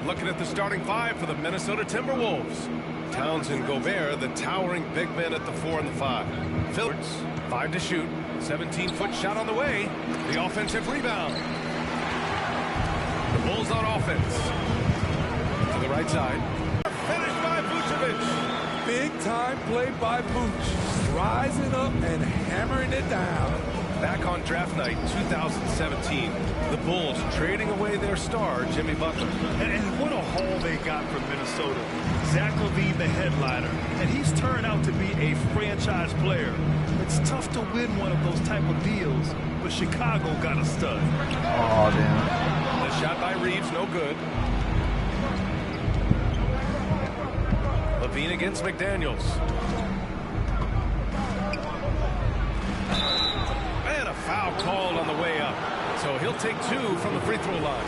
Looking at the starting five for the Minnesota Timberwolves. Towns and Gobert, the towering big men at the 4 and the 5. Phillips, 5 to shoot. 17-foot shot on the way. The offensive rebound. The Bulls on offense. To the right side. Finished by Vucevic. Big time play by Vooch. Rising up and hammering it down. Back on draft night 2017, the Bulls trading away their star, Jimmy Butler. And what a haul they got from Minnesota. Zach LaVine, the headliner, and he's turned out to be a franchise player. It's tough to win one of those type of deals, but Chicago got a stud. Oh, damn. The shot by Reeves, no good. LaVine against McDaniels. And a foul called on the way up. So he'll take 2 from the free throw line.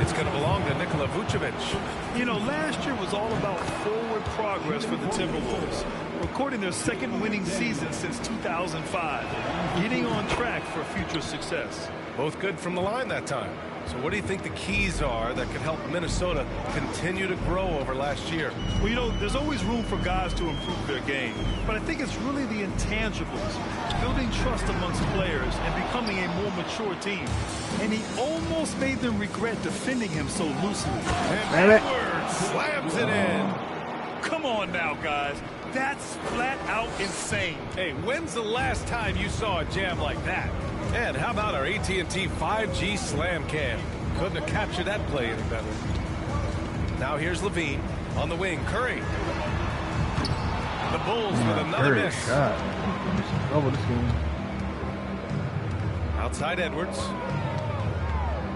It's going to belong to Nikola Vucevic. You know, last year was all about forward progress for the Timberwolves, recording their second winning season since 2005, getting on track for future success. Both good from the line that time. So what do you think the keys are that could help Minnesota continue to grow over last year? Well, you know, there's always room for guys to improve their game, but I think it's really the intangibles, building trust amongst players and becoming a more mature team. And he almost made them regret defending him so loosely. And Edwards slams it in. Come on now, guys. That's flat out insane. Hey, when's the last time you saw a jam like that? And how about our AT&T 5G Slam Cam? Couldn't have captured that play any better. Now here's LaVine on the wing. Curry. The Bulls with another miss. Shot. Double this game. Outside Edwards.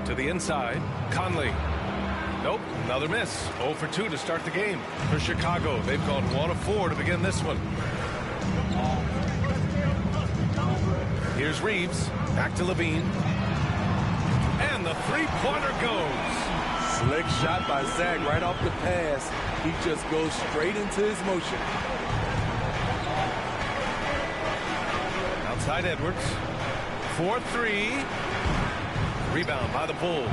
To the inside. Conley. Nope, another miss. 0 for 2 to start the game. For Chicago, they've gone 1 of 4 to begin this one. Here's Reeves. Back to LaVine. And the three-pointer goes. Slick shot by Zach right off the pass. He just goes straight into his motion. Outside Edwards. 4-3. Rebound by the Bulls.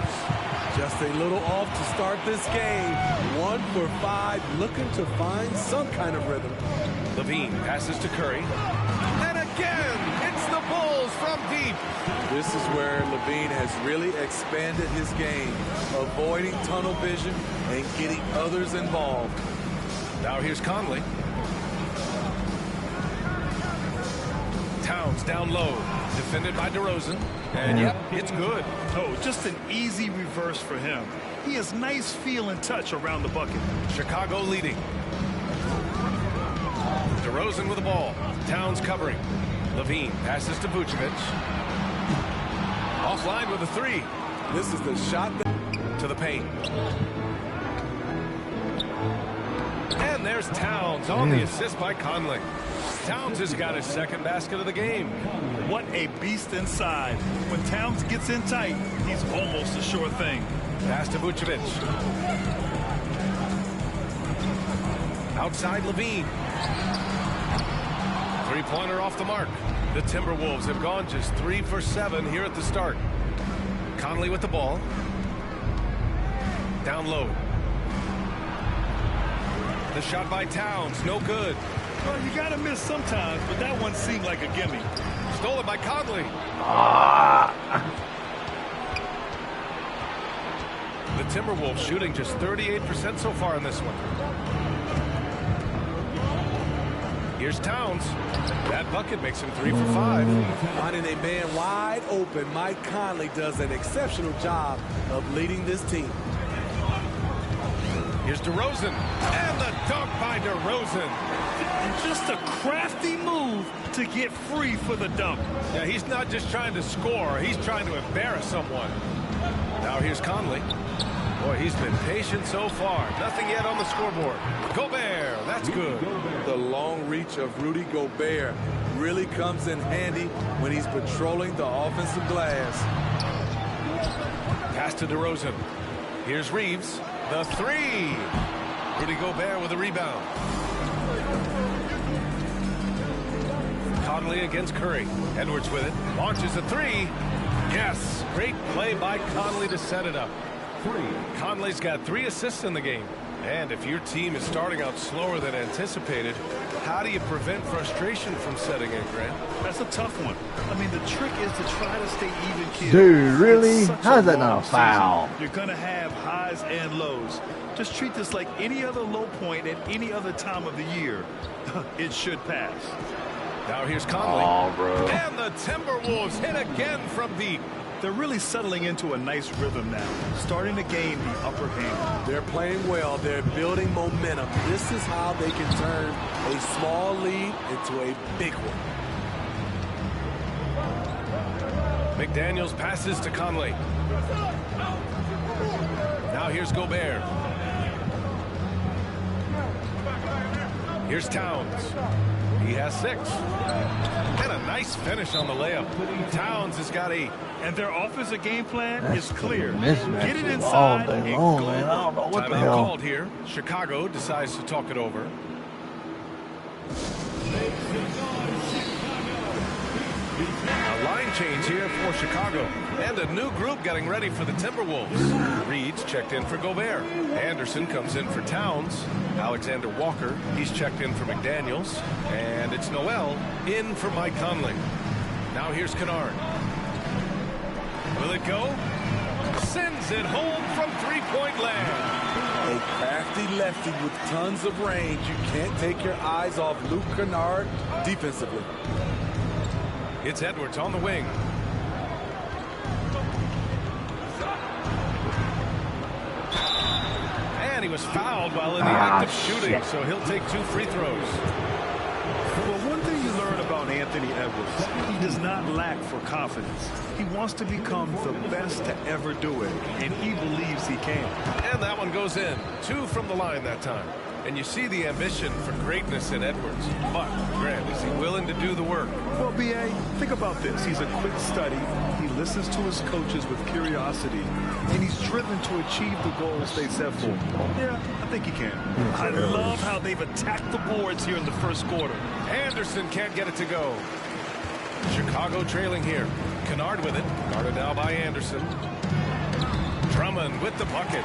Just a little off to start this game. 1 for 5, looking to find some kind of rhythm. LaVine passes to Curry. And again, it's the Bulls from deep. This is where LaVine has really expanded his game, avoiding tunnel vision and getting others involved. Now here's Conley. Towns down low, defended by DeRozan. And yep, it's good. Oh, just an easy reverse for him. He has nice feel and touch around the bucket. Chicago leading. DeRozan with the ball. Towns covering. LaVine passes to Vucevic. Offline with a 3. This is the shot that... To the paint. And there's Towns on the assist by Conley. Towns has got his second basket of the game. What a beast inside. When Towns gets in tight, he's almost a sure thing. Pass to Vucevic. Outside LaVine. Three-pointer off the mark. The Timberwolves have gone just 3 for 7 here at the start. Conley with the ball. Down low. The shot by Towns, no good. Well, you got to miss sometimes, but that one seemed like a gimme. Stolen by Conley. The Timberwolves shooting just 38% so far in this one. Here's Towns. That bucket makes him 3 for 5. Finding a man wide open, Mike Conley does an exceptional job of leading this team. Here's DeRozan. And the dunk by DeRozan. Just a crafty move to get free for the dunk. Yeah, he's not just trying to score. He's trying to embarrass someone. Now here's Conley. Boy, he's been patient so far. Nothing yet on the scoreboard. Gobert, that's good. The long reach of Rudy Gobert really comes in handy when he's patrolling the offensive glass. Pass to DeRozan. Here's Reeves. The 3. Rudy Gobert with a rebound. Conley against Curry. Edwards with it. Launches a 3. Yes. Great play by Conley to set it up. Conley's got 3 assists in the game. And if your team is starting out slower than anticipated, how do you prevent frustration from setting in, Grant? That's a tough one. I mean, the trick is to try to stay even keel. Dude, really? How is that not a foul? You're going to have highs and lows. Just treat this like any other low point at any other time of the year. It should pass. Now here's Conley. Oh, bro. And the Timberwolves hit again from deep. They're really settling into a nice rhythm now, starting to gain the upper hand. They're playing well. They're building momentum. This is how they can turn a small lead into a big one. McDaniels passes to Conley. Now here's Gobert. Here's Towns. He has 6. And a nice finish on the layup. Towns has got 8. And their offensive game plan is clear. Mismatch Get it all inside day and long, go. man. I don't know what the Timeout hell. called here. Chicago decides to talk it over. A line change here for Chicago. And a new group getting ready for the Timberwolves. Reed's checked in for Gobert. Anderson comes in for Towns. Alexander Walker, he's checked in for McDaniels. And it's Noel in for Mike Conley. Now here's Kennard. Will it go? Sends it home from three-point land. A crafty lefty with tons of range. You can't take your eyes off Luke Kennard defensively. It's Edwards on the wing. And he was fouled while in the act of shooting, so he'll take 2 free throws. Well, one thing you learn about Anthony Edwards, he does not lack for confidence. He wants to become the best to ever do it, and he believes he can. And that one goes in. 2 from the line that time. And you see the ambition for greatness in Edwards. But, Grant, is he willing to do the work? Well, B.A., think about this. He's a quick study. He listens to his coaches with curiosity, and he's driven to achieve the goals they set for him. Yeah, I think he can. I love how they've attacked the boards here in the first quarter. Anderson can't get it to go. Chicago trailing here. Kennard with it. Guarded now by Anderson. Drummond with the bucket.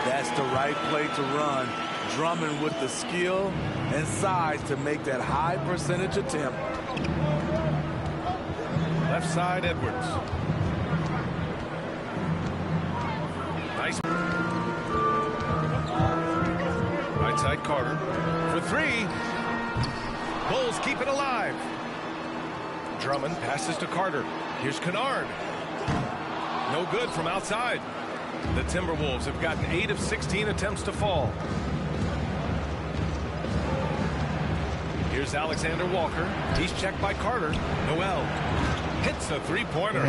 That's the right play to run. Drummond with the skill and size to make that high percentage attempt. Left side, Edwards. Nice. Right side, Carter. For 3. Bulls keep it alive. Drummond passes to Carter. Here's Kennard. No good from outside. The Timberwolves have gotten 8 of 16 attempts to fall. Here's Alexander Walker. He's checked by Carter. Noel hits a 3-pointer.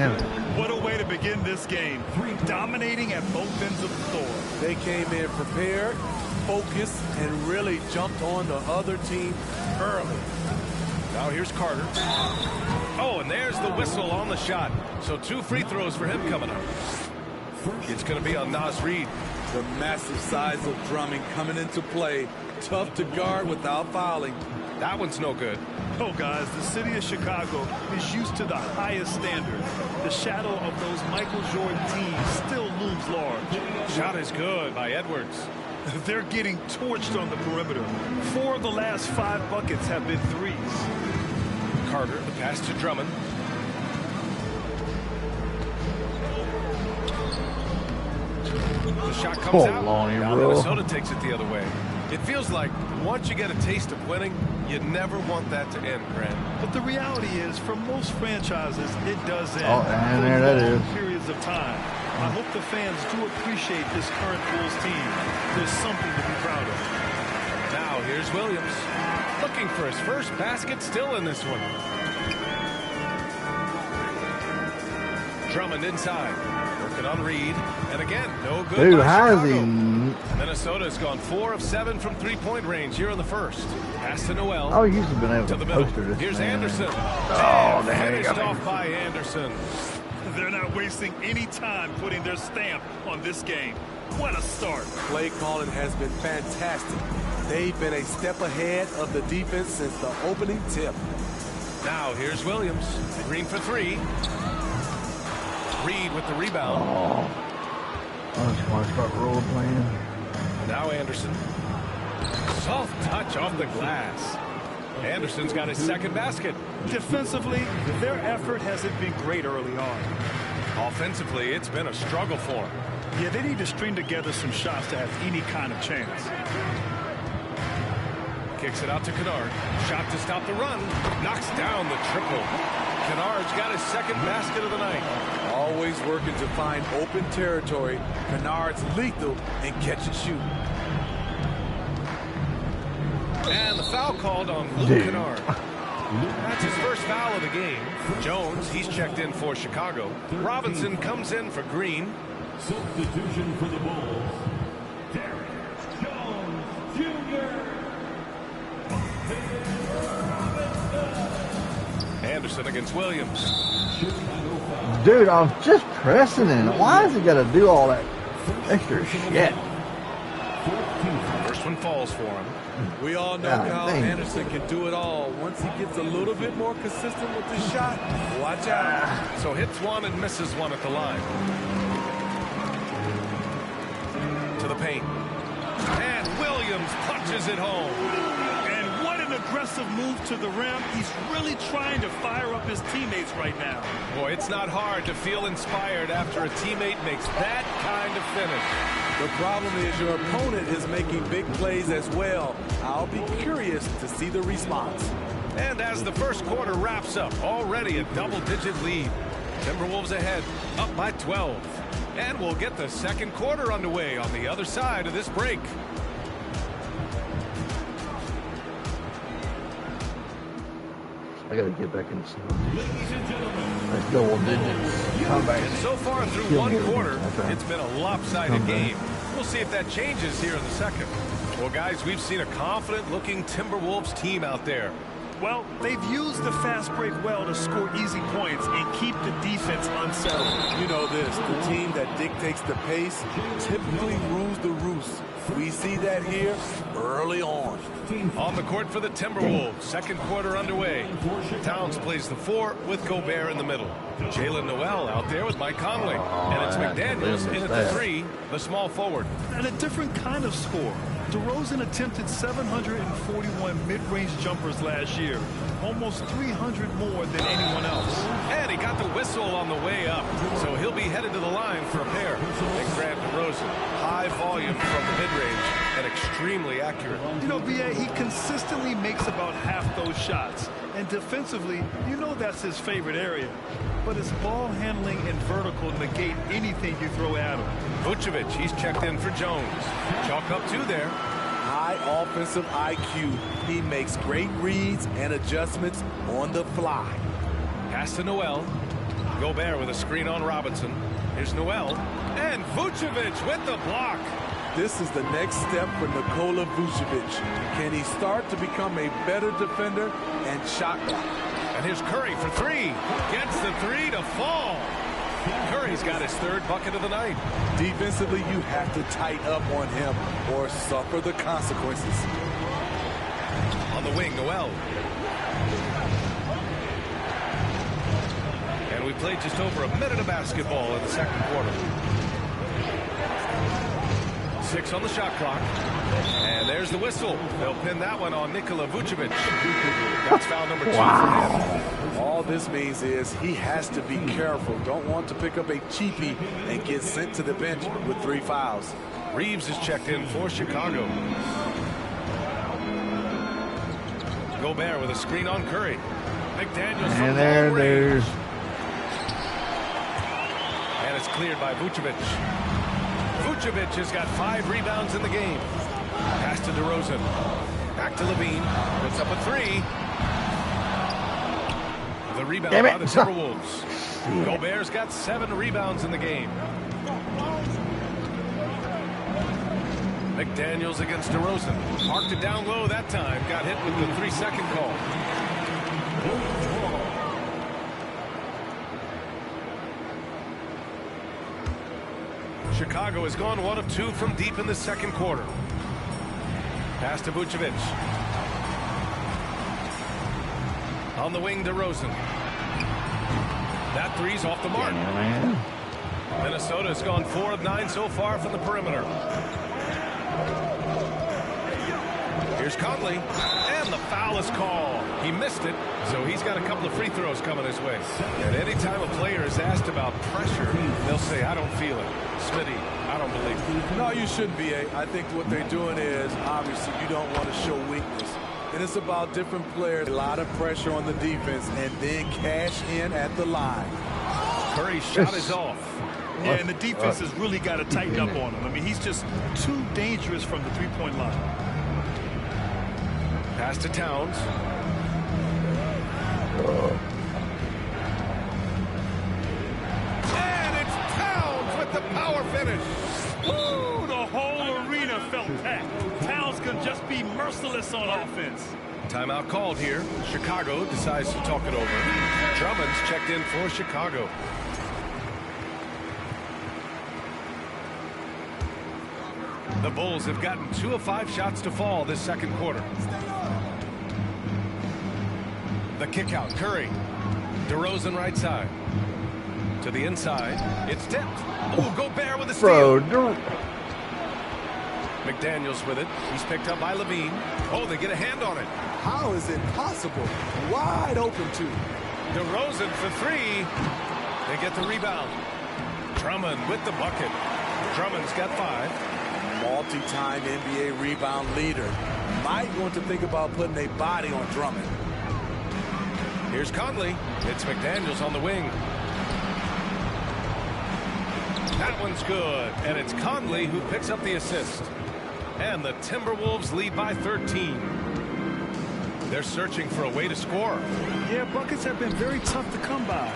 What a way to begin this game. Dominating at both ends of the floor. They came in prepared, focused, and really jumped on the other team early. Now here's Carter. Oh, and there's the whistle on the shot. So 2 free throws for him coming up. It's going to be on Naz Reid. The massive size of Drummond coming into play. Tough to guard without fouling. That one's no good. Oh, guys, the city of Chicago is used to the highest standard. The shadow of those Michael Jordan teams still looms large. Shot is good by Edwards. They're getting torched on the perimeter. 4 of the last 5 buckets have been threes. Carter, the pass to Drummond. The shot comes out. Now Minnesota takes it the other way. It feels like once you get a taste of winning, you never want that to end, Grant. But the reality is, for most franchises, it does end. Oh, and there that is. Periods of time. I hope the fans do appreciate this current Bulls team. There's something to be proud of. Now here's Williams. Looking for his first basket, still in this one. Drummond inside. Working on Reed. And again, no good. Dude, by how is Chicago. he? Minnesota's gone 4 of 7 from 3-point range here in the first. Pass to Noel. Oh, he used to have been able To to the middle. poster this Here's man. Anderson. Oh, damn, he Finished got me. off by Anderson. They're not wasting any time putting their stamp on this game. What a start. Play calling has been fantastic. They've been a step ahead of the defense since the opening tip. Now here's Williams. Green for 3. Reed with the rebound. I just want to start role playing. Now Anderson. Soft touch off the glass. Anderson's got his second basket. Defensively, their effort hasn't been great early on. Offensively, it's been a struggle for him. Yeah, they need to string together some shots to have any kind of chance. Kicks it out to Kennard. Shot to stop the run. Knocks down the triple. Kennard's got his second basket of the night. Always working to find open territory. Kennard's lethal in catch and shoot. And the foul called on Luke Kennard. That's his first foul of the game. Jones, he's checked in for Chicago. Robinson comes in for Green. Substitution for the Bulls, Derek Jones Jr. Anderson against Williams. Dude, I was just pressing him. Why is he got to do all that extra shit? First one falls for him. We all know Kyle Anderson can do it all. Once he gets a little bit more consistent with the shot, watch out. So hits one and misses one at the line. To the paint. And Williams punches it home. And what an aggressive move to the rim. He's really trying to fire up his teammates right now. Boy, it's not hard to feel inspired after a teammate makes that kind of finish. The problem is your opponent is making big plays as well. I'll be curious to see the response. And as the first quarter wraps up, already a double-digit lead. Timberwolves ahead, up by 12. And we'll get the second quarter underway on the other side of this break. I gotta get back in the snow. Let's double digits. Come back. And so far through Kill one me. quarter, Okay. it's been a lopsided game. We'll see if that changes here in the second. Well, guys, we've seen a confident-looking Timberwolves team out there. Well, they've used the fast break well to score easy points and keep the defense unsettled. You know this, the team that dictates the pace typically rules the roost. We see that here early on. On the court for the Timberwolves, second quarter underway. Towns plays the 4 with Gobert in the middle. Jalen Noel out there with Mike Conley. And it's McDaniels in at the 3, the small forward. And a different kind of score. DeRozan attempted 741 mid-range jumpers last year, almost 300 more than anyone else. And he got the whistle on the way up, so he'll be headed to the line for a pair. And Grant DeRozan, high volume from the mid-range and extremely accurate. You know, B.A., he consistently makes about half those shots. And defensively, you know that's his favorite area. But his ball handling and vertical negate anything you throw at him. Vucevic, he's checked in for Jones. Chalk up 2 there. High offensive IQ. He makes great reads and adjustments on the fly. Pass to Noel. Gobert with a screen on Robinson. Here's Noel. And Vucevic with the block. This is the next step for Nikola Vucevic. Can he start to become a better defender and shot blocker? And here's Curry for 3. Gets the 3 to fall. Curry's got his 3rd bucket of the night. Defensively, you have to tighten up on him or suffer the consequences. On the wing, Noel. And we played just over a minute of basketball in the second quarter. 6 on the shot clock. And there's the whistle. They'll pin that one on Nikola Vucevic. That's foul number 2 for him. All this means is he has to be careful. Don't want to pick up a cheapie and get sent to the bench with 3 fouls. Reeves is checked in for Chicago. Gobert with a screen on Curry. McDaniels from And there long it range. is. And it's cleared by Vucevic. Vucevic has got 5 rebounds in the game. Pass to DeRozan. Back to Levine. Puts up a 3. The rebound by the Timberwolves. Gobert's got 7 rebounds in the game. McDaniels against DeRozan. Marked it down low that time. Got hit with the 3-second call. Chicago has gone 1 of 2 from deep in the second quarter. Pass to Vucevic. On the wing, DeRozan. That 3's off the mark. Yeah, man. Minnesota has gone 4 of 9 so far from the perimeter. Here's Conley, and the foul is called. He missed it, so he's got a couple of free throws coming his way. And any time a player is asked about pressure, they'll say, I don't feel it. Smitty, I don't believe it. No, you shouldn't be. I think what they're doing is, obviously, you don't want to show weakness. And it's about different players. A lot of pressure on the defense, and then cash in at the line. Curry's shot is off. Yeah, and the defense has really got to tighten up on him. I mean, he's just too dangerous from the three-point line. Pass to Towns. And it's Towns with the power finish. Woo! The whole arena felt that. Towns can just be merciless on offense. Timeout called here. Chicago decides to talk it over. Drummond's checked in for Chicago. The Bulls have gotten 2 of 5 shots to fall this second quarter. The kick out, Curry. DeRozan right side. To the inside. It's tipped. Oh, Gobert with a steal. McDaniels with it. He's picked up by Levine. Oh, they get a hand on it. How is it possible? Wide open, too. DeRozan for 3. They get the rebound. Drummond with the bucket. Drummond's got 5. Multi-time NBA rebound leader. Might want to think about putting a body on Drummond. Here's Conley. It's McDaniels on the wing. That one's good. And it's Conley who picks up the assist. And the Timberwolves lead by 13. They're searching for a way to score. Yeah, buckets have been very tough to come by.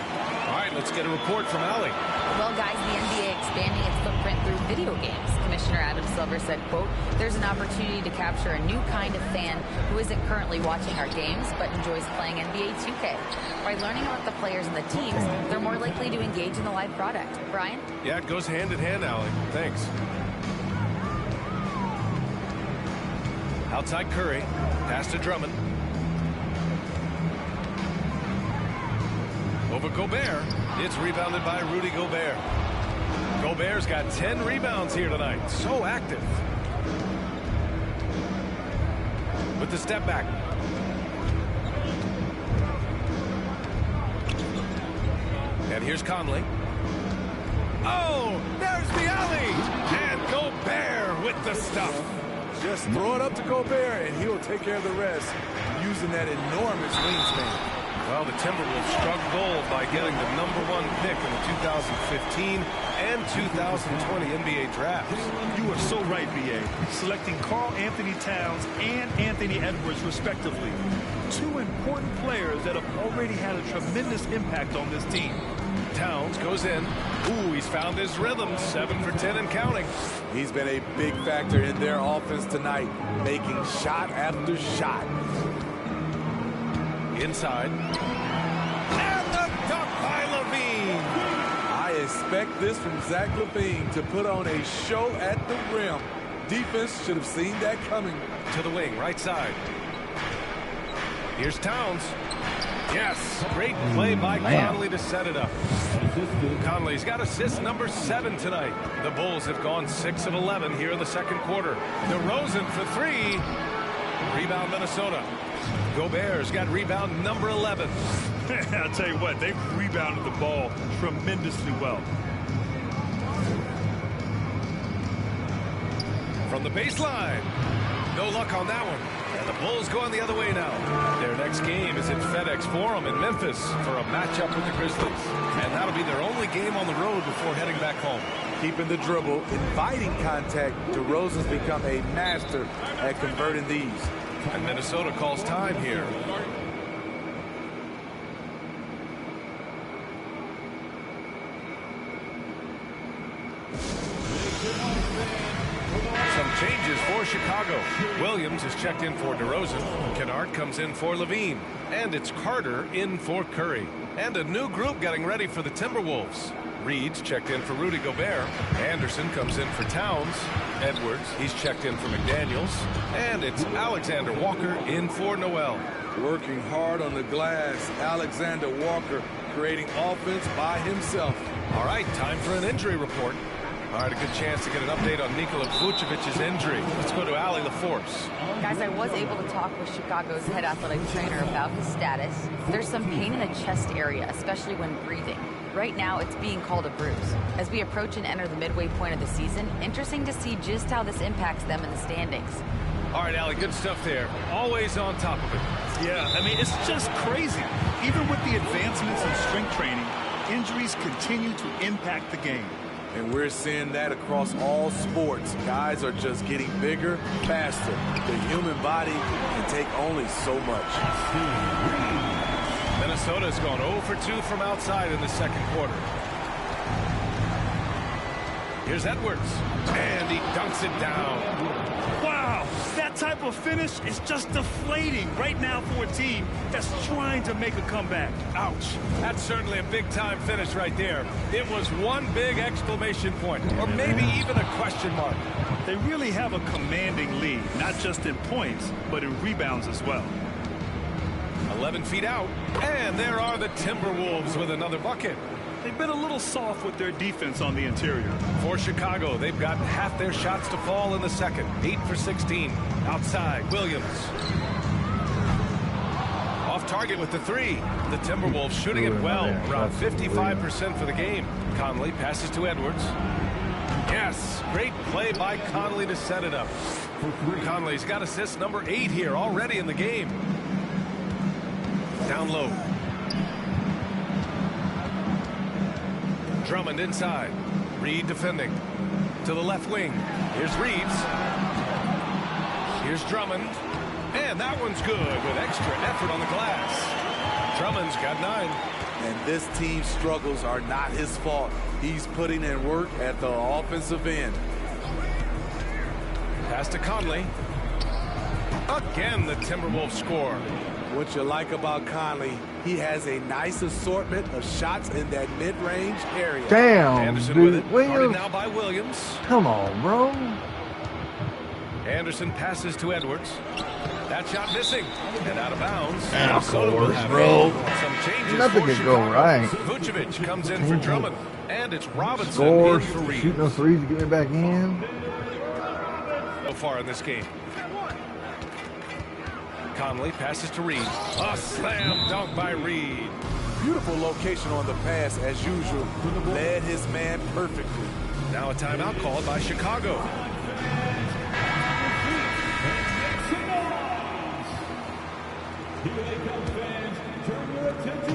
All right, let's get a report from Allie. Well, guys, the NBA expanding its footprint through video games. Commissioner Adam Silver said, quote, there's an opportunity to capture a new kind of fan who isn't currently watching our games but enjoys playing NBA 2K. By learning about the players and the teams, they're more likely to engage in the live product. Brian? Yeah, it goes hand in hand, Allie. Thanks. Outside Curry. Pass to Drummond. Over Gobert. It's rebounded by Rudy Gobert. Gobert's got 10 rebounds here tonight. So active. With the step back. And here's Conley. Oh, there's the alley. And Gobert with the stuff. Just throw it up to Gobert, and he'll take care of the rest using that enormous wingspan. Well, the Timberwolves struck gold by getting the #1 pick in the 2015 and 2020 NBA drafts. You are so right, B.A. Selecting Karl Anthony Towns and Anthony Edwards, respectively. 2 important players that have already had a tremendous impact on this team. Towns goes in. Ooh, he's found his rhythm. 7 for 10 and counting. He's been a big factor in their offense tonight, making shot after shot. Inside. And the dunk by Levine. I expect this from Zach LaVine to put on a show at the rim. Defense should have seen that coming. To the wing, right side. Here's Towns. Yes, great play by Conley to set it up. Conley's got assist number 7 tonight. The Bulls have gone 6 of 11 here in the second quarter. DeRozan for 3. Rebound Minnesota. Gobert's got rebound number 11. I'll tell you what, they've rebounded the ball tremendously well. From the baseline. No luck on that one. And the Bulls going the other way now. Their next game is at FedEx Forum in Memphis for a matchup with the Grizzlies. And that'll be their only game on the road before heading back home. Keeping the dribble, inviting contact. DeRozan's become a master at converting these. And Minnesota calls time here. Some changes for Chicago. Williams is checked in for DeRozan. Kennard comes in for Levine. And it's Carter in for Curry. And a new group getting ready for the Timberwolves. Reed's checked in for Rudy Gobert. Anderson comes in for Towns. Edwards, he's checked in for McDaniels. And it's Alexander Walker in for Noel. Working hard on the glass, Alexander Walker creating offense by himself. All right, time for an injury report. All right, a good chance to get an update on Nikola Vucevic's injury. Let's go to Allie LaForce. Guys, I was able to talk with Chicago's head athletic trainer about his status. There's some pain in the chest area, especially when breathing. Right now, it's being called a bruise. As we approach and enter the midway point of the season, interesting to see just how this impacts them in the standings. All right, Allie, good stuff there. Always on top of it. Yeah, I mean, it's just crazy. Even with the advancements in strength training, injuries continue to impact the game. And we're seeing that across all sports. Guys are just getting bigger, faster. The human body can take only so much. Minnesota's gone 0 for 2 from outside in the second quarter. Here's Edwards, and he dunks it down. Wow, that type of finish is just deflating right now for a team that's trying to make a comeback. Ouch. That's certainly a big-time finish right there. It was one big exclamation point, or maybe even a question mark. They really have a commanding lead, not just in points, but in rebounds as well. 11 feet out, and there are the Timberwolves with another bucket. They've been a little soft with their defense on the interior. For Chicago, they've gotten half their shots to fall in the second. 8 for 16. Outside, Williams. Off target with the three. The Timberwolves shooting it well, around 55% for the game. Conley passes to Edwards. Yes, great play by Conley to set it up. Conley's got assist number 8 here already in the game. Down low. Drummond inside. Reed defending. To the left wing. Here's Reeves. Here's Drummond. And that one's good with extra effort on the glass. Drummond's got 9. And this team's struggles are not his fault. He's putting in work at the offensive end. Pass to Conley. Again, the Timberwolves score. What you like about Conley, he has a nice assortment of shots in that mid-range area. Damn, Anderson with dude. it. Williams. Guarded now by Williams. Come on, bro. Anderson passes to Edwards. That shot missing and out of bounds. And of Minnesota will course, have bro. some changes Nothing for could go Chicago. right. Vucevic comes in for Drummond, and it's Robinson Score, in for Reeves. shooting those threes to get me back in. So far in this game. Conley passes to Reed. A slam dunk by Reed. Beautiful location on the pass as usual. Led his man perfectly. Now a timeout called by Chicago.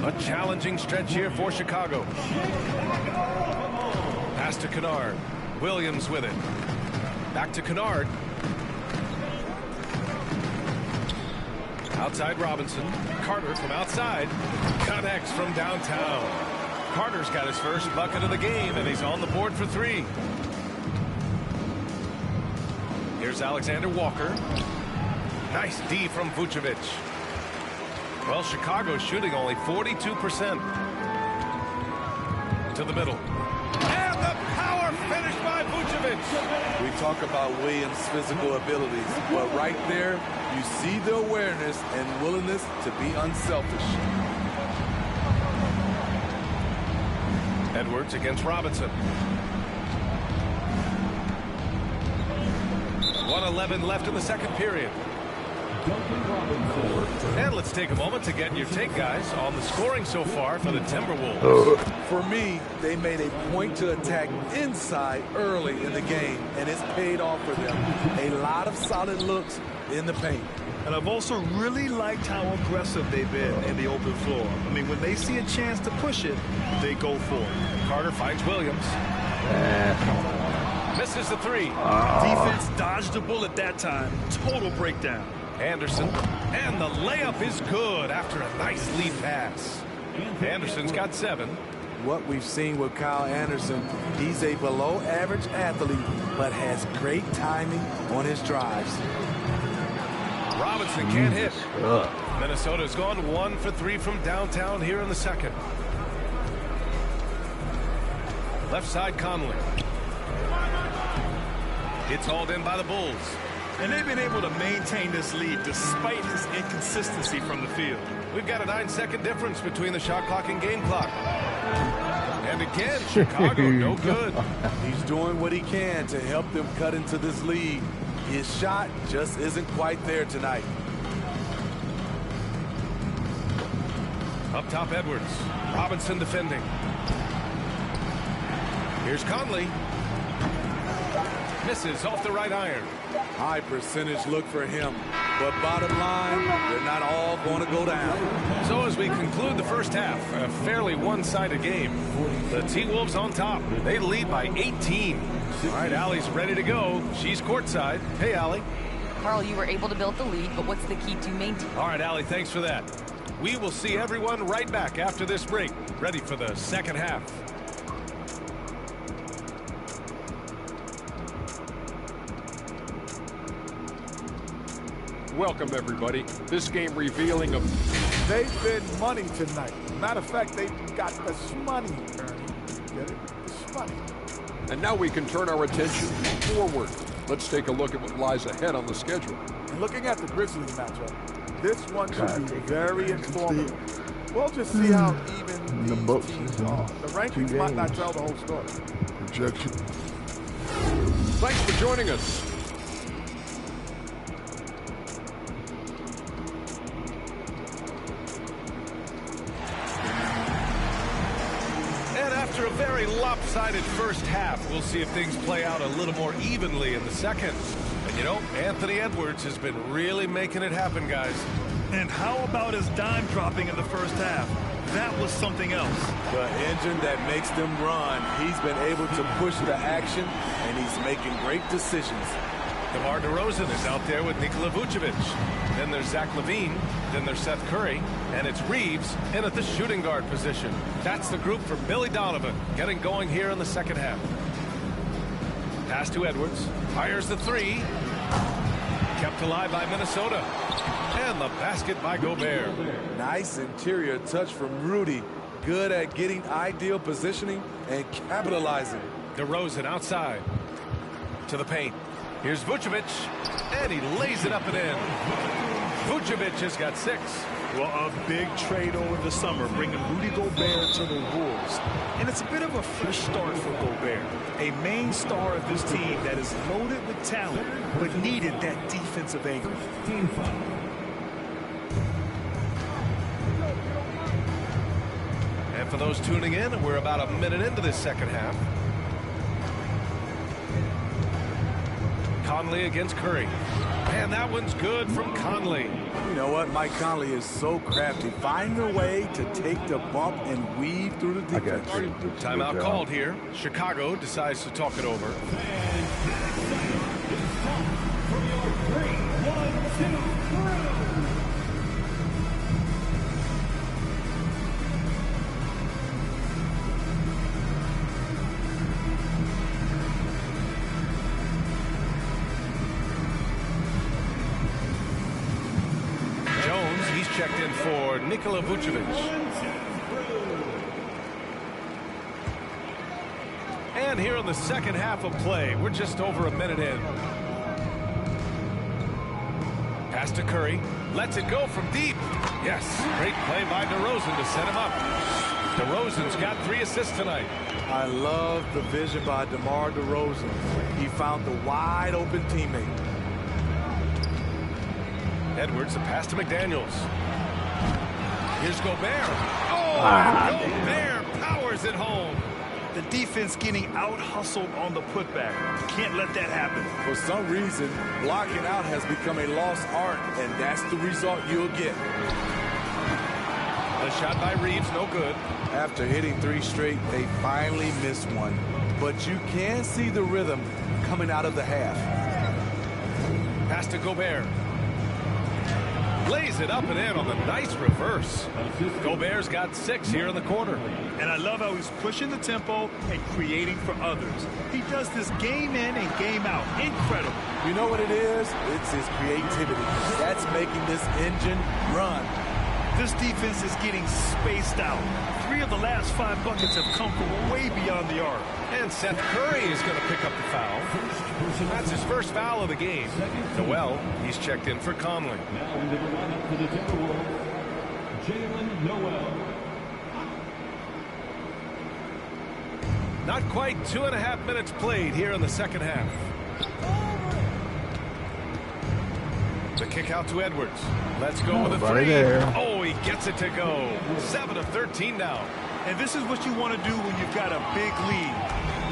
A challenging stretch here for Chicago. Pass to Kennard. Williams with it. Back to Kennard. Outside Robinson. Carter from outside. Connects from downtown. Carter's got his first bucket of the game, and he's on the board for 3. Here's Alexander Walker. Nice D from Vucevic. Well, Chicago's shooting only 42%. To the middle. And the power finish by Vucevic. We talk about Williams' physical abilities, but right there, you see the awareness and willingness to be unselfish. Edwards against Robinson. 1:11 left in the second period. And let's take a moment to get your take, guys, on the scoring so far for the Timberwolves. For me, they made a point to attack inside early in the game, and it's paid off for them. A lot of solid looks in the paint. And I've also really liked how aggressive they've been in the open floor. I mean, when they see a chance to push it, they go for it. Carter finds Williams. Misses the 3. Defense dodged a bullet that time. Total breakdown. Anderson. And the layup is good after a nice lead pass. Anderson's got 7. What we've seen with Kyle Anderson, he's a below-average athlete, but has great timing on his drives. Robinson can't hit. Minnesota's gone 1 for 3 from downtown here in the second. Left side Conley. It's hauled in by the Bulls. And they've been able to maintain this lead despite his inconsistency from the field. We've got a 9-second difference between the shot clock and game clock. And again, Chicago, no good. He's doing what he can to help them cut into this lead. His shot just isn't quite there tonight. Up top, Edwards. Robinson defending. Here's Conley. Misses off the right iron. High percentage look for him. But bottom line, they're not all going to go down. So as we conclude the first half, a fairly one-sided game. The T-Wolves on top. They lead by 18. All right, Allie's ready to go. She's courtside. Hey, Allie. Carl, you were able to build the lead, but what's the key to maintaining? All right, Allie, thanks for that. We will see everyone right back after this break. Ready for the second half. Welcome, everybody. This game revealing a... They've been money tonight. Matter of fact, they've got the money, Ernie. Get it? The money. And now we can turn our attention forward. Let's take a look at what lies ahead on the schedule. And looking at the Grizzlies matchup, this one should be very informative. We'll just see how even The these books teams is are. on The rankings 2 might not games. tell the whole story. Projection. Thanks for joining us. After a very lopsided first half, we'll see if things play out a little more evenly in the second. And you know, Anthony Edwards has been really making it happen, guys. And how about his dime dropping in the first half? That was something else. The engine that makes them run. He's been able to push the action, and he's making great decisions. DeMar DeRozan is out there with Nikola Vucevic. Then there's Zach LaVine. Then there's Seth Curry. And it's Reeves in at the shooting guard position. That's the group for Billy Donovan getting going here in the second half. Pass to Edwards. Fires the three. Kept alive by Minnesota. And the basket by Gobert. Nice interior touch from Rudy. Good at getting ideal positioning and capitalizing. DeRozan outside. To the paint. Here's Vucevic, and he lays it up and in. Vucevic has got 6. Well, a big trade over the summer, bringing Rudy Gobert to the Wolves. And it's a bit of a fresh start for Gobert, a main star of this team that is loaded with talent, but needed that defensive angle. Team foul. And for those tuning in, we're about a minute into this second half. Conley against Curry. And that one's good from Conley. You know what? Mike Conley is so crafty. Find a way to take the bump and weave through the I got defense. you. Timeout called here. Chicago decides to talk it over. Jones, he's checked in for Nikola Vucevic. And here in the second half of play, we're just over a minute in. Pass to Curry. Lets it go from deep. Yes, great play by DeRozan to set him up. DeRozan's got 3 assists tonight. I love the vision by DeMar DeRozan. He found the wide open teammate. Edwards, a pass to McDaniels. Here's Gobert. Oh, Gobert powers it home. The defense getting out-hustled on the putback. Can't let that happen. For some reason, blocking out has become a lost art, and that's the result you'll get. The shot by Reeves, no good. After hitting 3 straight, they finally missed one. But you can see the rhythm coming out of the half. Pass to Gobert. Lays it up and in on the nice reverse. Gobert's got 6 here in the quarter. And I love how he's pushing the tempo and creating for others. He does this game in and game out. Incredible. You know what it is? It's his creativity. That's making this engine run. This defense is getting spaced out. 3 of the last 5 buckets have come from way beyond the arc. And Seth Curry is going to pick up the foul. That's his first foul of the game. Noel, he's checked in for Conley. Now into the lineup for the Timberwolves, Jalen Noel. Not quite 2.5 minutes played here in the second half. The kick out to Edwards. Let's go with a three. There. Oh, he gets it to go. 7 of 13 now. And this is what you want to do when you've got a big lead.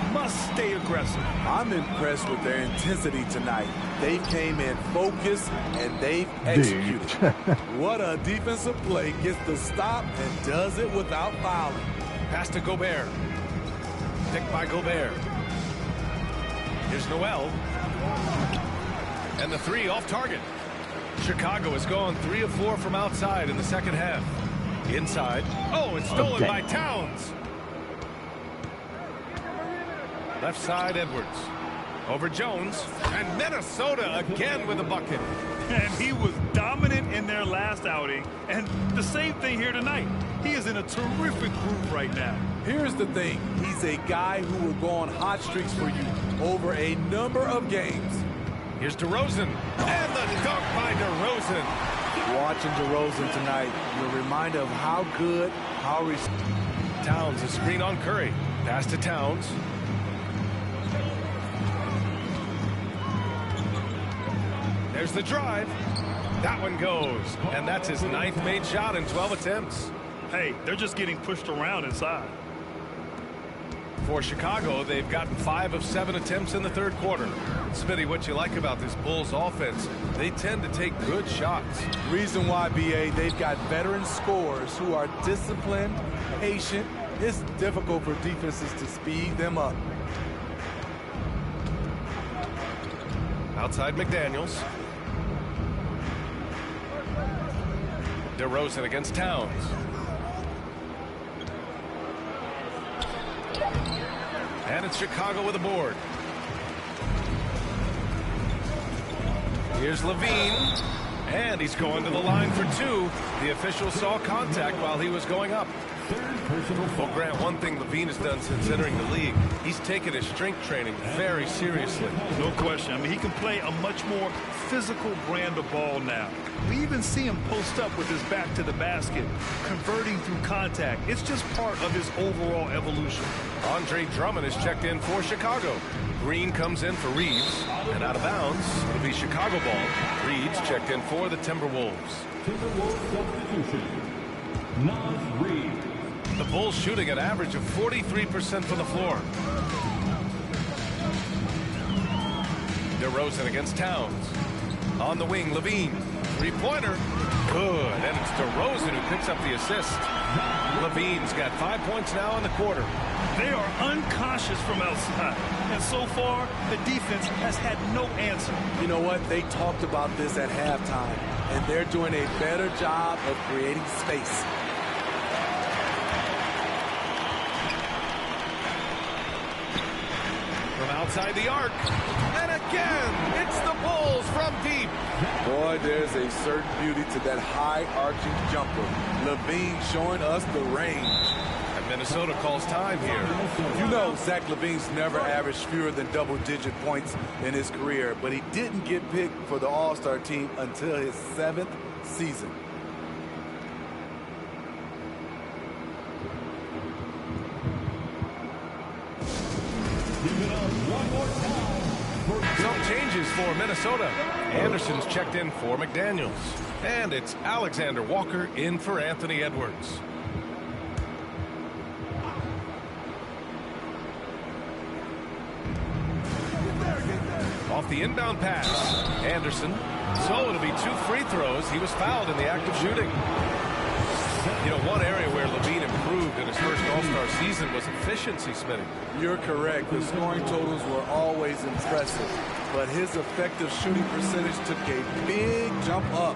You must stay aggressive. I'm impressed with their intensity tonight. They came in focused and they've executed. What a defensive play. Gets the stop and does it without fouling. Pass to Gobert. Picked by Gobert. Here's Noel. And the three off target. Chicago has gone 3 of 4 from outside in the second half. Inside. Oh, it's stolen by Towns. Left side, Edwards. Over Jones. And Minnesota again with a bucket. And he was dominant in their last outing. And the same thing here tonight. He is in a terrific groove right now. Here's the thing. He's a guy who will go on hot streaks for you over a number of games. Here's DeRozan. And the dunk by DeRozan. Watching DeRozan tonight, you're reminded of how good, Towns, a screen on Curry. Pass to Towns. There's the drive. That one goes. And that's his 9th made shot in 12 attempts. Hey, they're just getting pushed around inside. For Chicago, they've gotten 5 of 7 attempts in the third quarter. Smitty, what you like about this Bulls offense, they tend to take good shots. Reason why, BA, they've got veteran scorers who are disciplined, patient. It's difficult for defenses to speed them up. Outside McDaniels. DeRozan against Towns. And it's Chicago with a board. Here's Levine. And he's going to the line for 2. The official saw contact while he was going up. Well, Grant, one thing Levine has done since entering the league, he's taken his strength training very seriously. No question. I mean, he can play a much more physical brand of ball now. We even see him post up with his back to the basket, converting through contact. It's just part of his overall evolution. Andre Drummond is checked in for Chicago. Green comes in for Reeves, and out of bounds, it'll be Chicago ball. Reeves checked in for the Timberwolves. Timberwolves substitution. Naz Reid. The Bulls shooting an average of 43% from the floor. DeRozan against Towns. On the wing, Levine. Three-pointer. Good. And it's DeRozan who picks up the assist. Levine's got 5 points now in the quarter. They are uncautious from outside. And so far, the defense has had no answer. You know what? They talked about this at halftime, and they're doing a better job of creating space. From outside the arc. And again, it's the Bulls from deep. Boy, there's a certain beauty to that high-arching jumper. Levine showing us the range. And Minnesota calls time here. You know, Zach Levine's never averaged fewer than double-digit points in his career, but he didn't get picked for the All-Star team until his 7th season. Some changes for Minnesota. Anderson's checked in for McDaniels. And it's Alexander Walker in for Anthony Edwards. Off the inbound pass. Anderson. So it'll be 2 free throws. He was fouled in the act of shooting. You know, one area where Levine improved in his first All-Star season was efficiency, Smitty. You're correct. The scoring totals were always impressive, but his effective shooting percentage took a big jump up.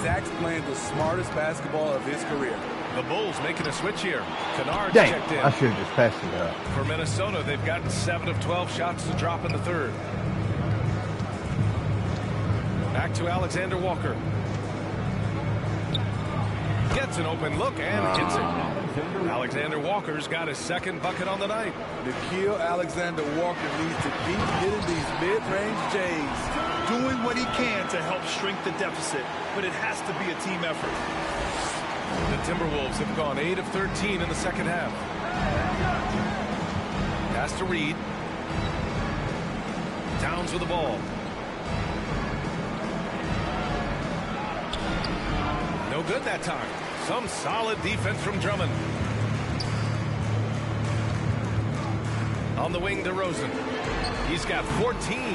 Zach's playing the smartest basketball of his career. The Bulls making a switch here. Kennard's Dang, checked in. I should have just passed it up. For Minnesota, they've gotten 7 of 12 shots to drop in the third. Back to Alexander Walker. Gets an open look and hits it. Alexander Walker's got his 2nd bucket on the night. Nickeil Alexander-Walker needs to keep hitting these mid-range J's. Doing what he can to help shrink the deficit, but it has to be a team effort. The Timberwolves have gone 8 of 13 in the second half. Pass to Reed. Towns with the ball. No good that time. Some solid defense from Drummond. On the wing, DeRozan. He's got 14.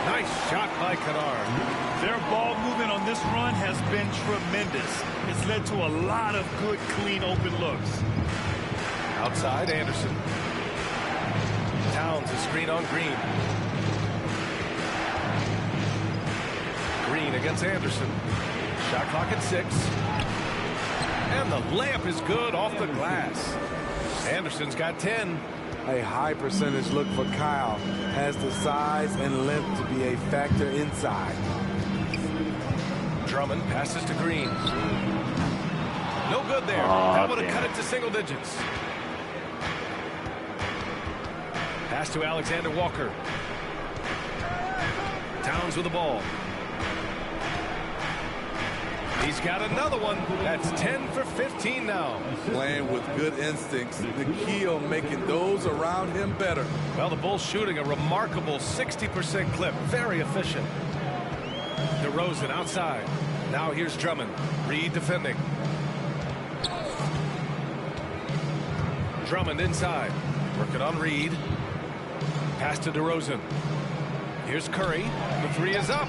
Nice shot by Kennard. Their ball movement on this run has been tremendous. It's led to a lot of good, clean, open looks. Outside, Anderson. Towns, a screen on Green. Green against Anderson. Shot clock at 6. And the layup is good off the glass. Anderson's got 10. A high percentage look for Kyle. Has the size and length to be a factor inside. Drummond passes to Green. No good there. That would have cut it to single digits. Pass to Alexander Walker. Towns with the ball. He's got another one. That's 10 for 15 now. Playing with good instincts. The key on making those around him better. Well, the Bulls shooting a remarkable 60% clip. Very efficient. DeRozan outside. Now here's Drummond. Reed defending. Drummond inside. Working on Reed. Pass to DeRozan. Here's Curry. The three is up.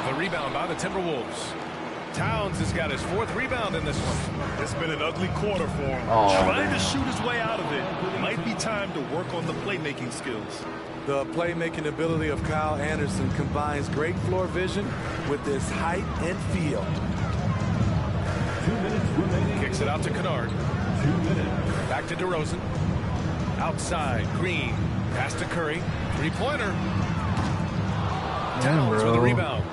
The rebound by the Timberwolves. Towns has got his 4th rebound in this one. It's been an ugly quarter for him. Trying to shoot his way out of it. Might be time to work on the playmaking skills. The playmaking ability of Kyle Anderson combines great floor vision with his height and feel. 2 minutes remaining. Kicks it out to Kennard. 2 minutes. Back to DeRozan. Outside, Green. Pass to Curry. Three-pointer. Towns with a rebound.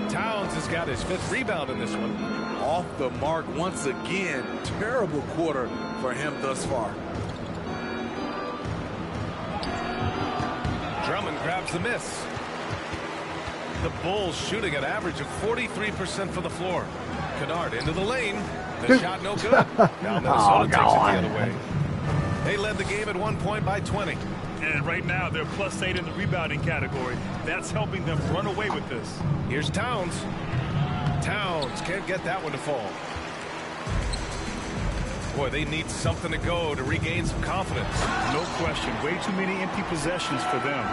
Towns has got his 5th rebound in this one. Off the mark once again. Terrible quarter for him thus far. Drummond grabs the miss. The Bulls shooting an average of 43% from the floor. Kennard into the lane. The shot no good. Now Minnesota takes it the other way. They led the game at 1 point by 20. And right now, they're +8 in the rebounding category. That's helping them run away with this. Here's Towns. Towns can't get that one to fall. Boy, they need something to go to regain some confidence. No question. Way too many empty possessions for them.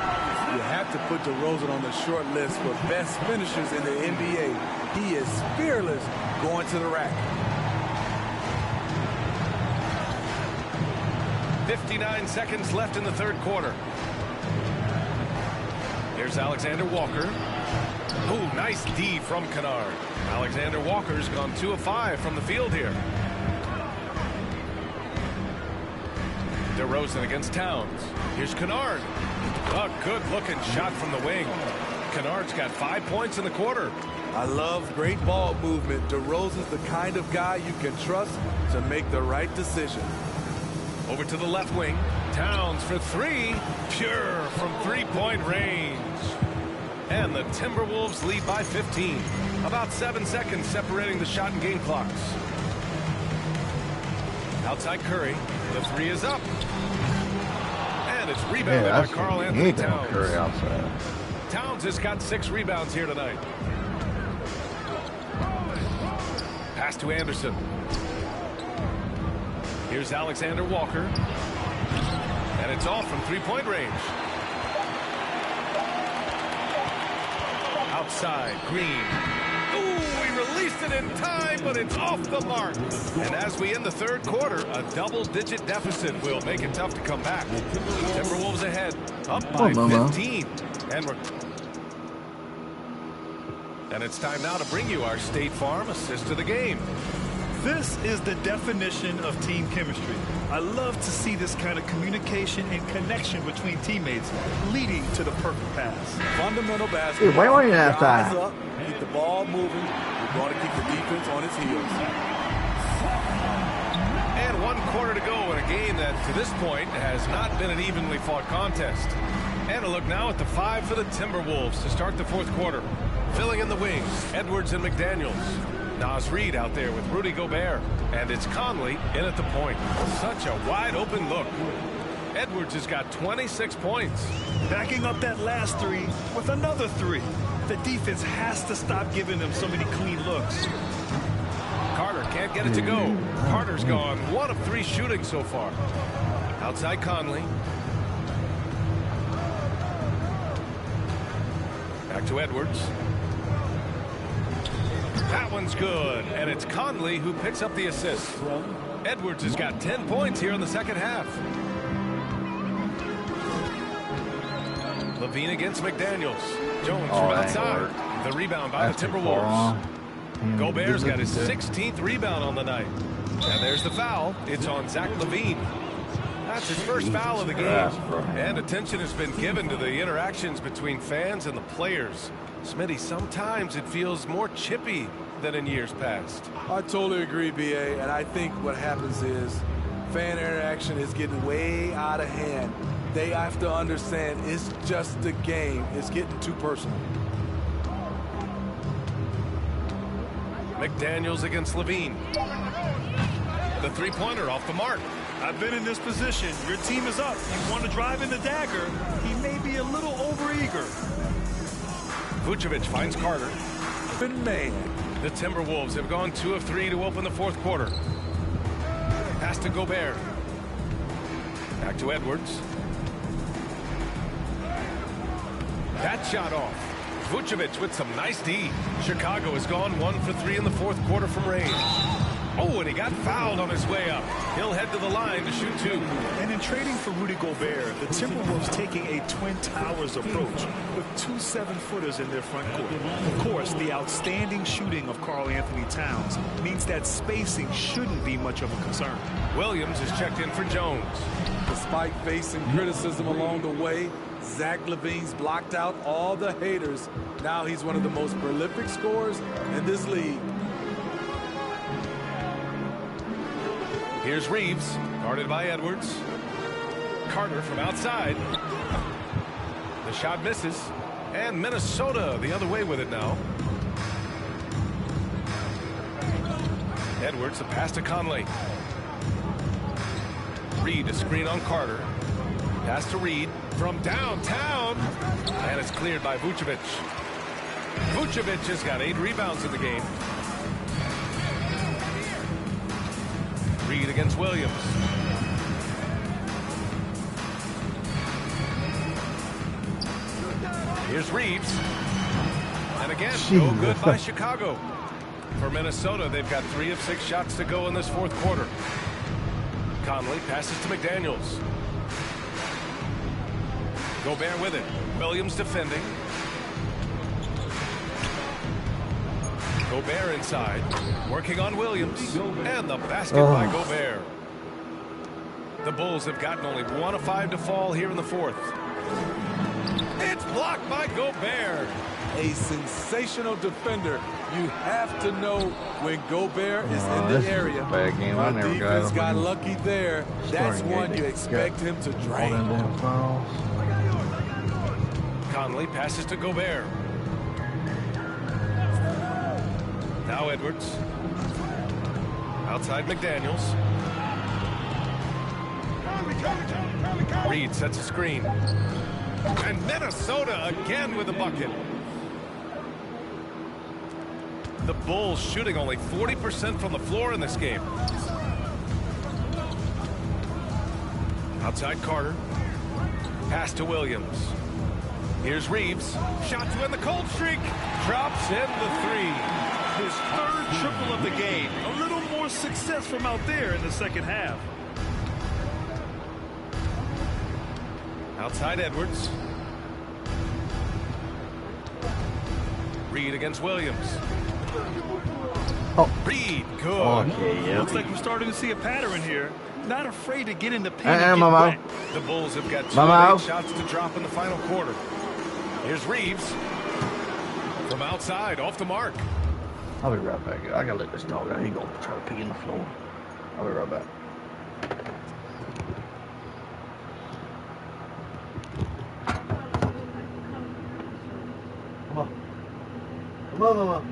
You have to put DeRozan on the short list for best finishers in the NBA. He is fearless going to the rack. 59 seconds left in the 3rd quarter. Here's Alexander Walker. Oh, nice D from Kennard. Alexander Walker's gone 2 of 5 from the field here. DeRozan against Towns. Here's Kennard. A good-looking shot from the wing. Kennard's got 5 points in the quarter. I love great ball movement. DeRozan's the kind of guy you can trust to make the right decision. Over to the left wing. Towns for 3. Pure from 3-point range. And the Timberwolves lead by 15. About 7 seconds separating the shot and game clocks. Outside Curry. The 3 is up. And it's rebounded by Karl Anthony Towns. Curry outside. Towns has got 6 rebounds here tonight. Pass to Anderson. Here's Alexander Walker. And it's off from 3-point range. Outside, Green. Ooh, he released it in time, but it's off the mark. And as we end the 3rd quarter, a double-digit deficit will make it tough to come back. Timberwolves ahead, up by 15. And it's time now to bring you our State Farm assist of the game. This is the definition of team chemistry. I love to see this kind of communication and connection between teammates leading to the perfect pass. Fundamental basketball. Dude, why weren't you half Rise time? up, keep the ball moving. You're going to keep the defense on its heels. And 1 quarter to go in a game that, to this point, has not been an evenly fought contest. And a look now at the 5 for the Timberwolves to start the 4th quarter. Filling in the wings, Edwards and McDaniels. Naz Reid out there with Rudy Gobert. And it's Conley in at the point. Such a wide open look. Edwards has got 26 points. Backing up that last three with another three. The defense has to stop giving them so many clean looks. Carter can't get it to go. Carter's gone 1 of 3 shooting so far. Outside Conley. Back to Edwards. That one's good, and it's Conley who picks up the assist. Edwards has got 10 points here in the second half. Levine against McDaniels. Jones from outside. The rebound by the Timberwolves. Gobert's got his 16th rebound on the night. And there's the foul. It's on Zach Levine. That's his first foul of the game. And attention has been given to the interactions between fans and the players. Smitty, sometimes it feels more chippy than in years past. I totally agree, BA, and I think what happens is fan interaction is getting way out of hand. They have to understand it's just a game. It's getting too personal. McDaniels against Levine. The three-pointer off the mark. I've been in this position. Your team is up. You want to drive in the dagger. He may be a little overeager. Vucevic finds Carter. Good man. The Timberwolves have gone 2 of 3 to open the fourth quarter. Pass to Gobert. Back to Edwards. That shot off. Vucevic with some nice D. Chicago has gone 1 for 3 in the fourth quarter from range. Oh, and he got fouled on his way up. He'll head to the line to shoot 2. And in trading for Rudy Gobert, the Timberwolves taking a Twin Towers approach with 2 7-footers in their front court. Of course, the outstanding shooting of Karl Anthony Towns means that spacing shouldn't be much of a concern. Williams is checked in for Jones. Despite facing criticism along the way, Zach Levine's blocked out all the haters. Now he's one of the most prolific scorers in this league. Here's Reeves, guarded by Edwards. Carter from outside. The shot misses. And Minnesota the other way with it now. Edwards, the pass to Conley. Reed, a screen on Carter. Pass to Reed from downtown. And it's cleared by Vucevic. Vucevic has got 8 rebounds in the game. Reed against Williams. Here's Reeves. And again, no good by Chicago. For Minnesota, they've got 3 of 6 shots to go in this fourth quarter. Conley passes to McDaniels. Gobert with it. Williams defending. Gobert inside, working on Williams, and the basket by Gobert. The Bulls have gotten only 1 of 5 to fall here in the fourth. It's blocked by Gobert. A sensational defender. You have to know when Gobert is in the area. Bad game. I The never defense got lucky there. That's one you expect him to drain. Conley passes to Gobert. Now Edwards. Outside McDaniels. Reed sets a screen. And Minnesota again with a bucket. The Bulls shooting only 40% from the floor in this game. Outside Carter. Pass to Williams. Here's Reeves. Shot to end the cold streak. Drops in the 3. His 3rd triple of the game. A little more success from out there in the second half. Outside Edwards. Reed against Williams. Reed, good. Looks like we're starting to see a pattern here. Not afraid to get in the paint and get wet. The Bulls have got 2 of 8 shots to drop in the final quarter. Here's Reeves. From outside, off the mark. I'll be right back. I gotta let this dog out. He's gonna try to pee in the floor. I'll be right back. Come on. Come on, Mama.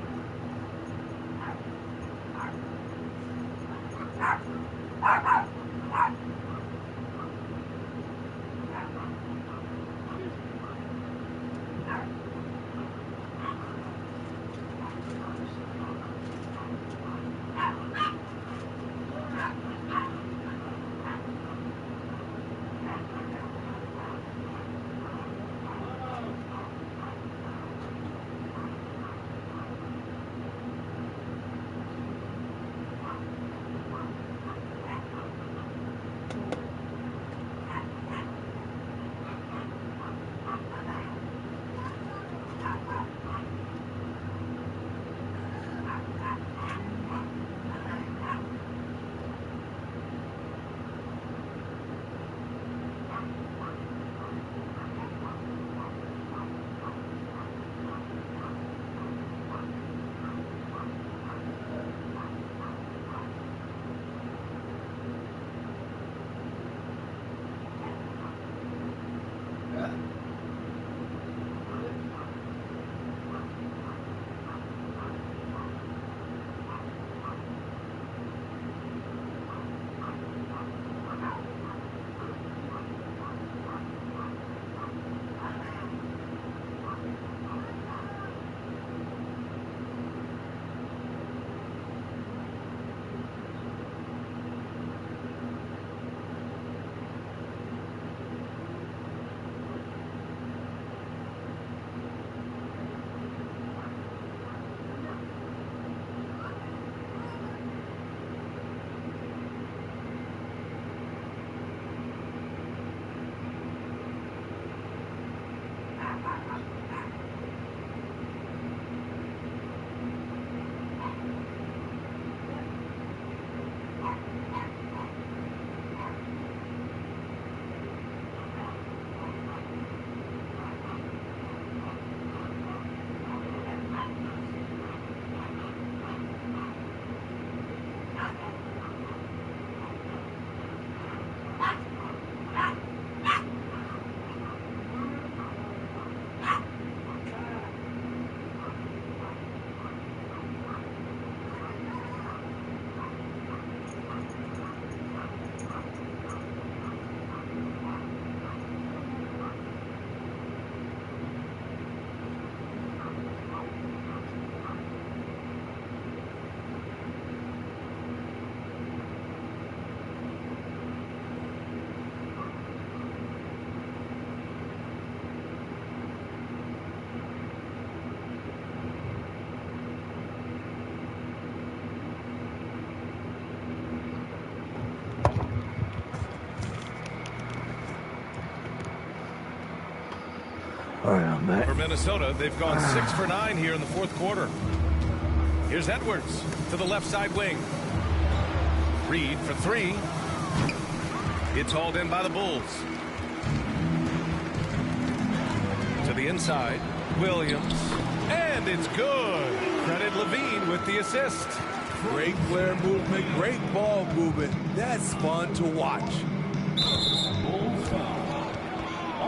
For Minnesota, they've gone 6 for 9 here in the fourth quarter. Here's Edwards to the left side wing. Reed for 3. It's hauled in by the Bulls. To the inside, Williams. And it's good. Credit Levine with the assist. Great player movement, great ball movement. That's fun to watch.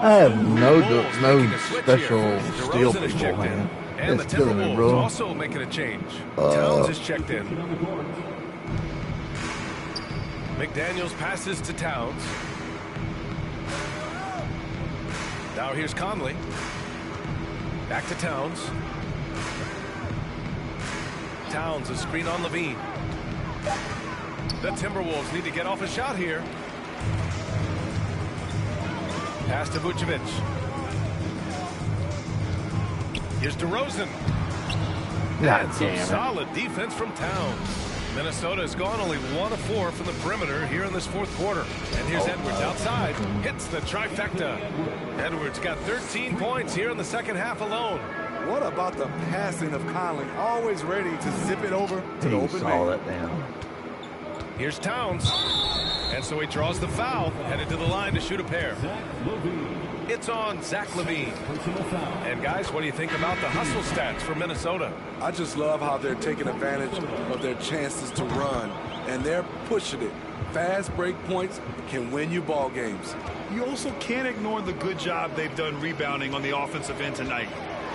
I have no Bulls special steal DeRozan is people, checked in. man. And the It's killing me, Timberwolves bro. also making a change. Towns is checked in. McDaniels passes to Towns. Now here's Conley. Back to Towns. Towns, a screen on Levine. The Timberwolves need to get off a shot here. Pass to Vucevic. Here's DeRozan. God And some damn it. solid defense from Towns. Minnesota has gone only 1 of 4 from the perimeter here in this fourth quarter. And here's Edwards outside. Hits the trifecta. Edwards got 13 points here in the second half alone. What about the passing of Conley? Always ready to zip it over to the He open saw man. that down. Here's Towns. And so he draws the foul, headed to the line to shoot a pair. It's on Zach LaVine. And guys, what do you think about the hustle stats for Minnesota? I just love how they're taking advantage of their chances to run, and they're pushing it. Fast break points can win you ball games. You also can't ignore the good job they've done rebounding on the offensive end tonight.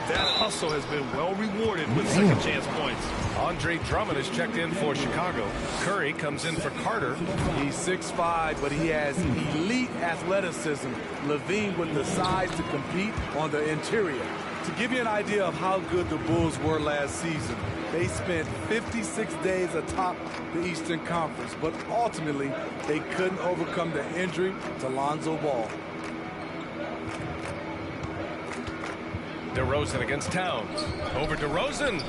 That hustle has been well rewarded with second chance points. Andre Drummond is checked in for Chicago. Curry comes in for Carter. He's 6'5", but he has elite athleticism. LaVine with the size to compete on the interior. To give you an idea of how good the Bulls were last season, they spent 56 days atop the Eastern Conference, but ultimately they couldn't overcome the injury to Lonzo Ball. DeRozan against Towns. Over DeRozan.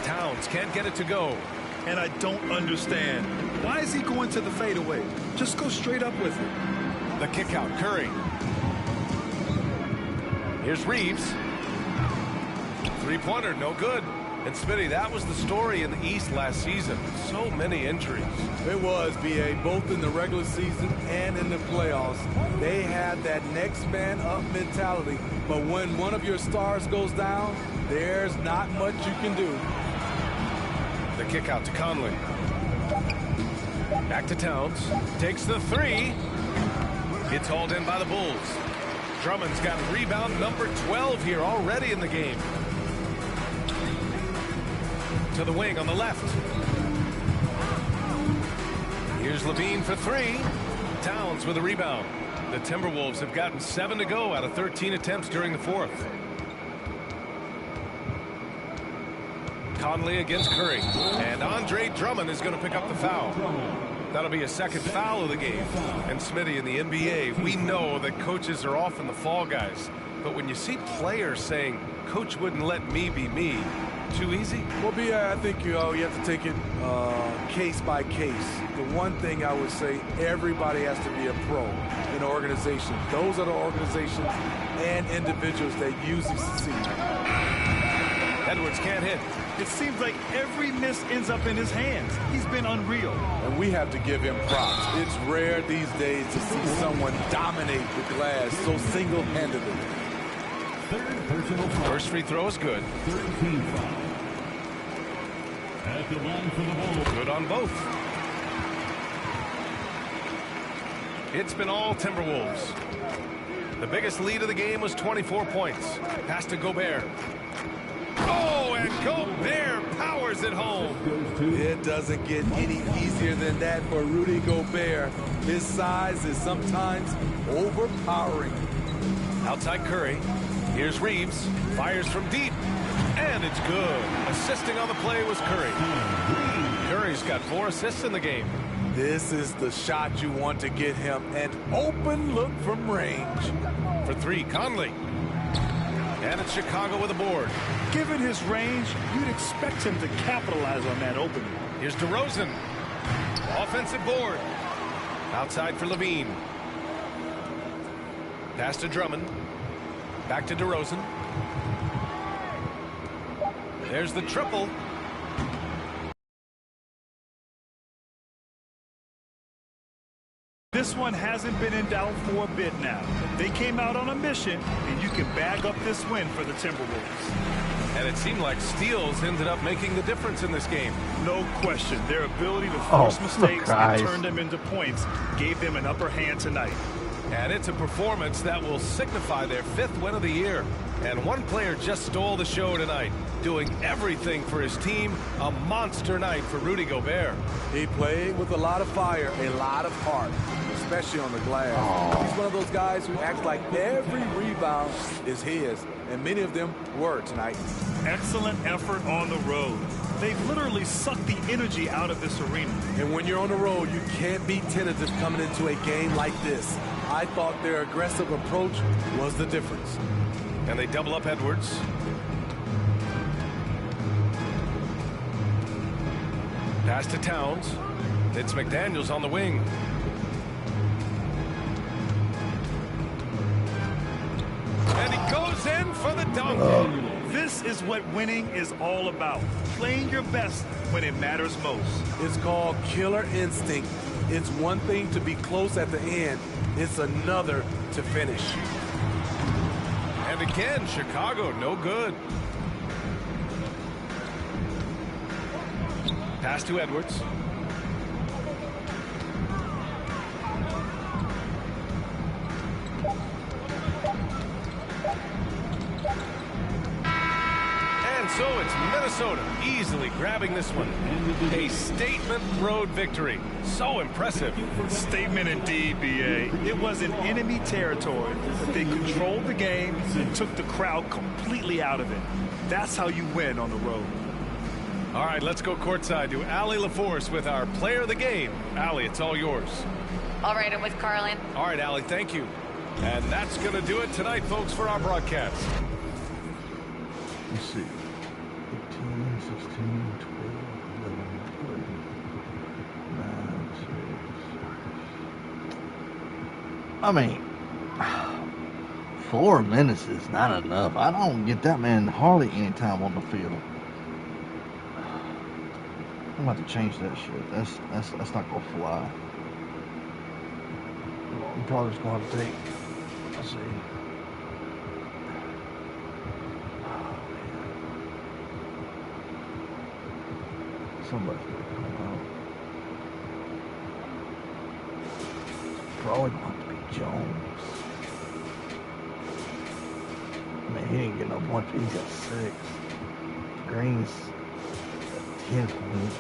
Towns can't get it to go. And I don't understand. Why is he going to the fadeaway? Just go straight up with it. The kick out, Curry. Here's Reeves. Three-pointer, no good. And Smitty, that was the story in the East last season. So many injuries. It was, B.A., both in the regular season and in the playoffs. They had that next man up mentality. But when one of your stars goes down, there's not much you can do. The kick out to Conley. Back to Towns. Takes the 3. It's hauled in by the Bulls. Drummond's got rebound number 12 here already in the game. To the wing on the left. Here's Levine for 3. Towns with a rebound. The Timberwolves have gotten 7 to go out of 13 attempts during the fourth. Conley against Curry. And Andre Drummond is going to pick up the foul. That'll be a second foul of the game. And Smitty, in the NBA, we know that coaches are often the fall guys. But when you see players saying, "Coach wouldn't let me be me," too easy? Well, B.A., I think you have to take it case by case. The one thing I would say, everybody has to be a pro in an organization. Those are the organizations and individuals that usually succeed. Edwards can't hit. It seems like every miss ends up in his hands. He's been unreal. And we have to give him props. It's rare these days to see someone dominate the glass so single-handedly. First free throw is good. 13 foul. At the line for the Bulls. Good on both. It's been all Timberwolves. The biggest lead of the game was 24 points. Pass to Gobert. Oh, and Gobert powers it home. It doesn't get any easier than that for Rudy Gobert. His size is sometimes overpowering. Outside Curry. Here's Reeves. Fires from deep. And it's good. Assisting on the play was Curry. Curry's got 4 assists in the game. This is the shot you want to get him. An open look from range. For 3, Conley. And it's Chicago with a board. Given his range, you'd expect him to capitalize on that opening. Here's DeRozan. Offensive board. Outside for Levine. Pass to Drummond. Back to DeRozan. There's the triple. This one hasn't been in doubt for a bit now. They came out on a mission, and you can bag up this win for the Timberwolves. And it seemed like steals ended up making the difference in this game. No question. Their ability to force mistakes and Christ. turn them into points gave them an upper hand tonight. And it's a performance that will signify their 5th win of the year. And one player just stole the show tonight, doing everything for his team. A monster night for Rudy Gobert. He played with a lot of fire, a lot of heart, especially on the glass. He's one of those guys who acts like every rebound is his, and many of them were tonight. Excellent effort on the road. They've literally sucked the energy out of this arena. And when you're on the road, you can't be tentative coming into a game like this. I thought their aggressive approach was the difference. And they double up Edwards. Pass to Towns. It's McDaniels on the wing. And he goes in for the dunk. This is what winning is all about. Playing your best when it matters most. It's called killer instinct. It's one thing to be close at the end. It's another to finish. And again, Chicago, no good. Pass to Edwards. And so it's Minnesota easily grabbing this one. A statement road victory. So impressive. Statement indeed, B.A. It was in enemy territory, but they controlled the game and took the crowd completely out of it. That's how you win on the road. All right, let's go courtside to Allie LaForce with our player of the game. Allie, it's all yours. All right, I'm with Carlin. All right, Allie, thank you. And that's going to do it tonight, folks, for our broadcast. Let's see. 18, 16, 12, 11, 13, 9, 6. I mean, 4 minutes is not enough. I don't get that man hardly any time on the field. I'm about to change that shit. That's not gonna fly. I'm probably just gonna have to take. Let's see. Somebody's gonna come out. Probably gonna have to be Jones. I mean, he ain't getting no points. He's got 6. Green's got 10 points.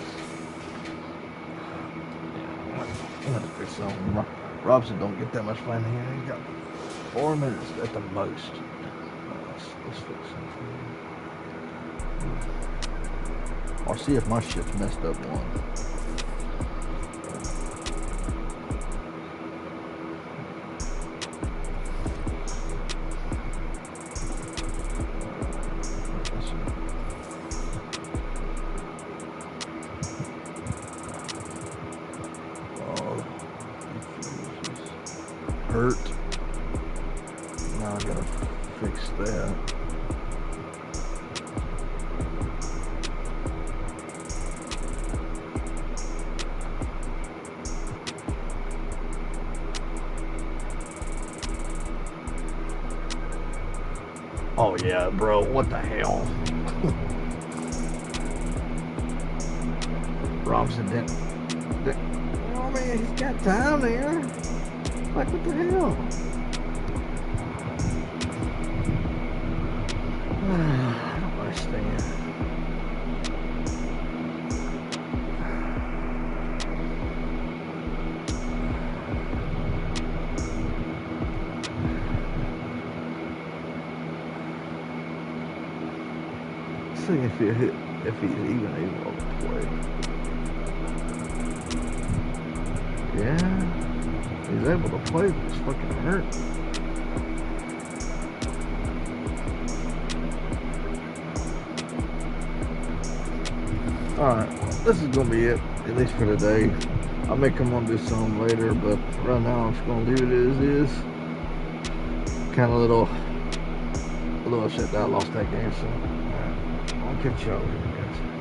I'm gonna fix something. Robson don't get that much fun here. He got 4 minutes at the most. Let's fix something. Or see if my shit's messed up one. Hurt. Now I gotta fix that. Oh yeah, bro, what the hell? Robson didn't. Oh man, he's got time there. Like, what the hell? I don't understand. See if he's even able to play. Yeah. He's able to play, but it's fucking hurt. Alright, this is gonna be it, at least for today. I may come on do something later, but right now I'm just gonna leave it as is. Kind of little little upset that I lost that game, so I'll catch y'all later, guys.